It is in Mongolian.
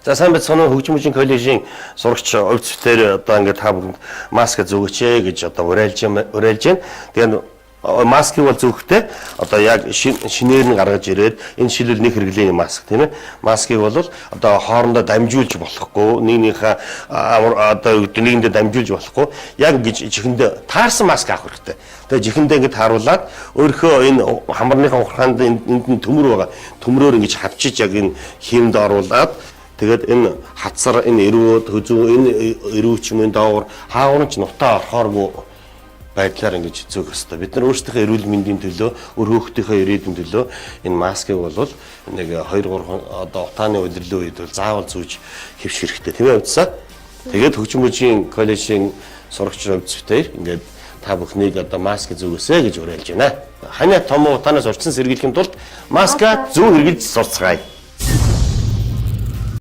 За сайн байцгаана уу хөгжмөжийн коллежийн сурагч өвчтөр одоо ингээд та бүхэнд маск зүүгч гэж одоо уриалж байна. Тэгээд маскыг бол зүүхтэй одоо яг шинээр нь гаргаж ирээд энэ шилэл нэг хэрэглээний маск тийм ээ. Маскыг бол одоо хоорондоо дамжуулж болохгүй, нэгнийхээ одоо нэгэндээ дамжуулж болохгүй. Яг ингэж чихэндээ таарсан маск авах хэрэгтэй. Тэгээд чихэндээ ингэж тааруулаад өөрийнхөө энэ хамарныхаа ухаанд энд төмөр байгаа. Төмрөөр ингэж хавчиж яг энэ хиймд оруулаад тэгээд энэ хацар энэ эрүүд хөзөө энэ эрүүч юм доогор хаагур ч нутаа орохооргүй байдлаар ингэж зөөх ёстой. Бид нар өөрсдийнхөө эрүүл мэндийн төлөө, өөр хүүхдийнхээ ирээдүйн төлөө энэ маскыг бол нэг 2-3 одоо утааны удирлын үед бол заавал зүүж хэвших хэрэгтэй. Тийм ээ үстсаа. Тэгээд хөгжмөжийн коллежийн сурагч өвчтөр ингээд та бүхнийг одоо маск зүүгээсэй гэж уриалж байна. Ханиа том утаанаас урьдчилан сэргийлэхийн тулд маска зүү хэрэглэж сурцгаая.